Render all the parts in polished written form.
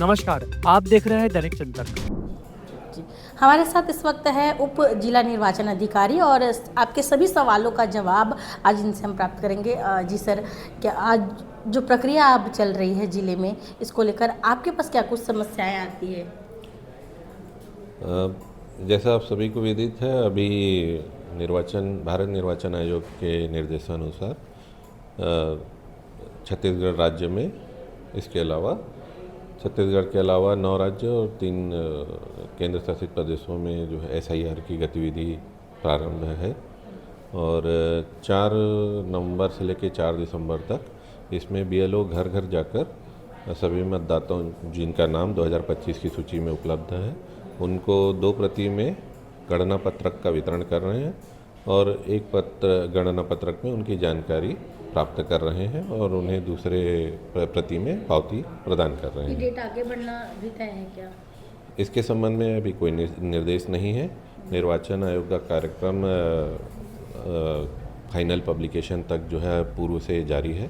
नमस्कार, आप देख रहे हैं दैनिक जनतक। जी, हमारे साथ इस वक्त है उप जिला निर्वाचन अधिकारी और आपके सभी सवालों का जवाब आज इनसे हम प्राप्त करेंगे। जी सर, क्या आज जो प्रक्रिया अब चल रही है जिले में, इसको लेकर आपके पास क्या कुछ समस्याएं आती है? जैसा आप सभी को विदित है, अभी भारत निर्वाचन आयोग के निर्देशानुसार छत्तीसगढ़ राज्य में, इसके अलावा छत्तीसगढ़ के अलावा 9 राज्य और 3 केंद्र शासित प्रदेशों में जो है SIR की गतिविधि प्रारंभ है और 4 नवंबर से लेकर 4 दिसंबर तक इसमें BLO घर घर जाकर सभी मतदाताओं जिनका नाम 2025 की सूची में उपलब्ध है उनको 2 प्रति में गणना पत्रक का वितरण कर रहे हैं और एक गणना पत्रक में उनकी जानकारी प्राप्त कर रहे हैं और उन्हें दूसरे प्रति में पावती प्रदान कर रहे हैं। डेट आगे बढ़ना भी तय है क्या? इसके संबंध में अभी कोई निर्देश नहीं है। निर्वाचन आयोग का कार्यक्रम फाइनल पब्लिकेशन तक जो है पूर्व से जारी है।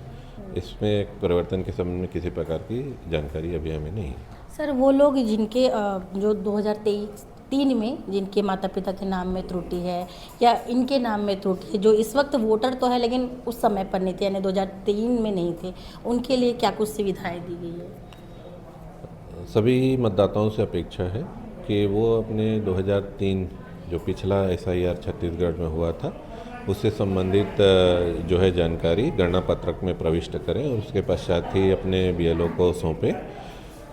इसमें परिवर्तन के संबंध में किसी प्रकार की जानकारी अभी हमें नहीं है। सर, वो लोग जिनके जो 2023 में जिनके माता पिता के नाम में त्रुटि है या इनके नाम में त्रुटि है, जो इस वक्त वोटर तो है लेकिन उस समय पर नहीं थे, यानी 2003 में नहीं थे, उनके लिए क्या कुछ सुविधाएं दी गई है? सभी मतदाताओं से अपेक्षा है कि वो अपने 2003 जो पिछला SIR छत्तीसगढ़ में हुआ था उससे संबंधित जो है जानकारी गणना पत्रक में प्रविष्ट करें और उसके पश्चात ही अपने BLO को सौंपें।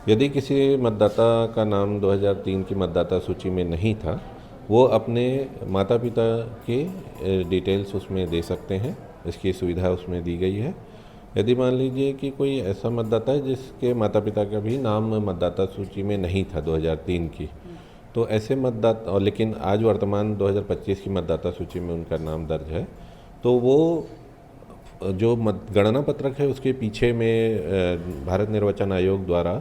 यदि किसी मतदाता का नाम 2003 की मतदाता सूची में नहीं था, वो अपने माता पिता के डिटेल्स उसमें दे सकते हैं। इसकी सुविधा उसमें दी गई है। यदि मान लीजिए कि कोई ऐसा मतदाता है जिसके माता पिता का भी नाम मतदाता सूची में नहीं था 2003 की, तो ऐसे मतदाता, और लेकिन आज वर्तमान 2025 की मतदाता सूची में उनका नाम दर्ज है, तो वो जो गणना पत्रक है उसके पीछे में भारत निर्वाचन आयोग द्वारा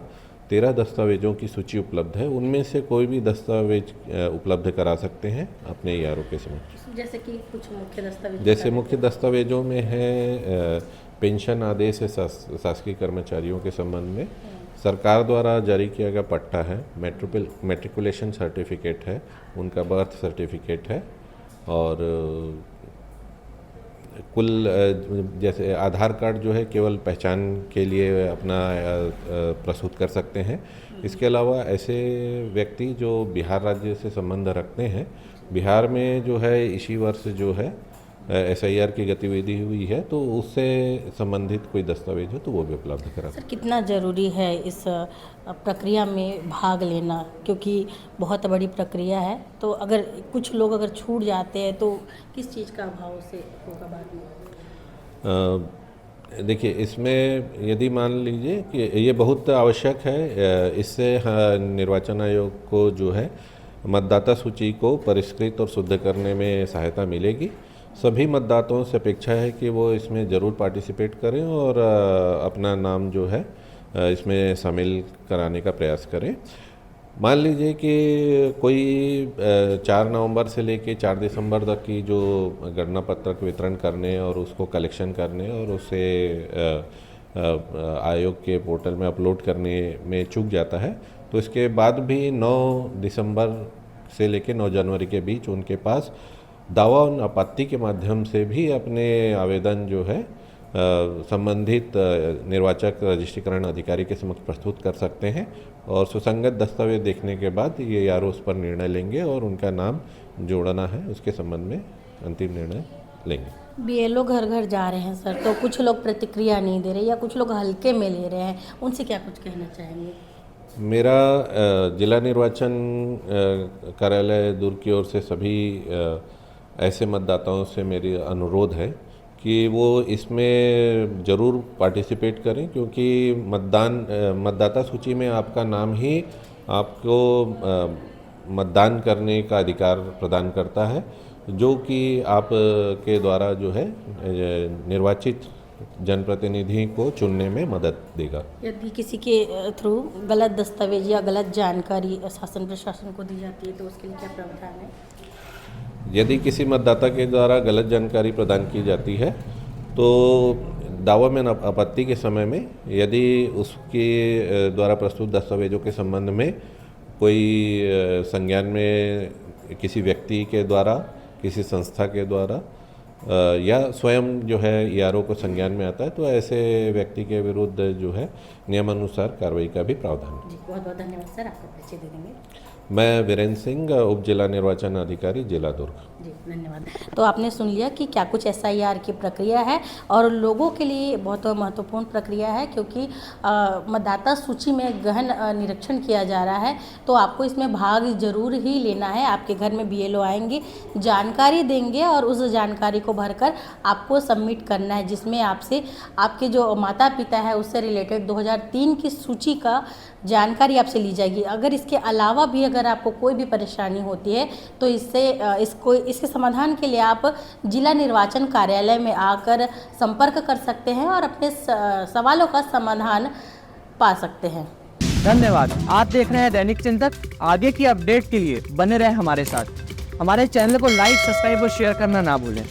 13 दस्तावेजों की सूची उपलब्ध है। उनमें से कोई भी दस्तावेज उपलब्ध करा सकते हैं अपने ERO के समक्ष। जैसे कि कुछ मुख्य दस्तावेज, जैसे मुख्य दस्तावेजों में है पेंशन आदेश है शासकीय कर्मचारियों के संबंध में, सरकार द्वारा जारी किया गया पट्टा है, मैट्रिकुलेशन सर्टिफिकेट है, उनका बर्थ सर्टिफिकेट है और कुल जैसे आधार कार्ड जो है केवल पहचान के लिए अपना प्रस्तुत कर सकते हैं। इसके अलावा ऐसे व्यक्ति जो बिहार राज्य से संबंध रखते हैं, बिहार में जो है इसी वर्ष जो है SIR की गतिविधि हुई है, तो उससे संबंधित कोई दस्तावेज हो तो वो भी उपलब्ध करा। सर, कितना ज़रूरी है इस प्रक्रिया में भाग लेना, क्योंकि बहुत बड़ी प्रक्रिया है, तो अगर कुछ लोग अगर छूट जाते हैं तो किस चीज़ का अभाव से होगा बाद में? देखिए, इसमें यदि मान लीजिए कि ये बहुत आवश्यक है, इससे निर्वाचन आयोग को जो है मतदाता सूची को परिष्कृत और शुद्ध करने में सहायता मिलेगी। सभी मतदाताओं से अपेक्षा है कि वो इसमें ज़रूर पार्टिसिपेट करें और अपना नाम जो है इसमें शामिल कराने का प्रयास करें। मान लीजिए कि कोई 4 नवंबर से लेके 4 दिसंबर तक की जो गणना पत्रक वितरण करने और उसको कलेक्शन करने और उसे आयोग के पोर्टल में अपलोड करने में चूक जाता है, तो इसके बाद भी 9 दिसंबर से लेके 9 जनवरी के बीच उनके पास दावा और आपत्ति के माध्यम से भी अपने आवेदन जो है संबंधित निर्वाचक रजिस्ट्रीकरण अधिकारी के समक्ष प्रस्तुत कर सकते हैं और सुसंगत दस्तावेज देखने के बाद ये ERO उस पर निर्णय लेंगे और उनका नाम जोड़ना है उसके संबंध में अंतिम निर्णय लेंगे। BLO घर घर जा रहे हैं सर, तो कुछ लोग प्रतिक्रिया नहीं दे रहे या कुछ लोग हल्के में ले रहे हैं, उनसे क्या कुछ कहना चाहेंगे? मेरा जिला निर्वाचन कार्यालय दुर्ग की ओर से सभी ऐसे मतदाताओं से मेरी अनुरोध है कि वो इसमें ज़रूर पार्टिसिपेट करें, क्योंकि मतदाता सूची में आपका नाम ही आपको मतदान करने का अधिकार प्रदान करता है, जो कि आप के द्वारा जो है निर्वाचित जनप्रतिनिधि को चुनने में मदद देगा। यदि किसी के थ्रू गलत दस्तावेज या गलत जानकारी शासन प्रशासन को दी जाती है तो उसके लिए क्या प्रावधान है? यदि किसी मतदाता के द्वारा गलत जानकारी प्रदान की जाती है तो दावा में आपत्ति के समय में यदि उसके द्वारा प्रस्तुत दस्तावेजों के संबंध में कोई संज्ञान में किसी व्यक्ति के द्वारा, किसी संस्था के द्वारा या स्वयं जो है ईआरओ को संज्ञान में आता है तो ऐसे व्यक्ति के विरुद्ध जो है नियमानुसार कार्रवाई का भी प्रावधान है। जी बहुत बहुत धन्यवाद सर, आपका परिचय दे देंगे। मैं वीरेंद्र सिंह, उप जिला निर्वाचन अधिकारी, जिला दुर्ग। जी धन्यवाद। तो आपने सुन लिया कि क्या कुछ एसआईआर की प्रक्रिया है और लोगों के लिए बहुत महत्वपूर्ण प्रक्रिया है, क्योंकि मतदाता सूची में गहन निरीक्षण किया जा रहा है। तो आपको इसमें भाग जरूर ही लेना है। आपके घर में बीएलओ आएंगे, जानकारी देंगे और उस जानकारी को भरकर आपको सबमिट करना है, जिसमें आपसे आपके जो माता पिता है उससे रिलेटेड 2003 की सूची का जानकारी आपसे ली जाएगी। अगर इसके अलावा भी अगर आपको कोई भी परेशानी होती है तो इसके समाधान के लिए आप जिला निर्वाचन कार्यालय में आकर संपर्क कर सकते हैं और अपने सवालों का समाधान पा सकते हैं। धन्यवाद। आप देख रहे हैं दैनिक चिंतक। आगे की अपडेट के लिए बने रहे हमारे साथ। हमारे चैनल को लाइक, सब्सक्राइब और शेयर करना ना भूलें।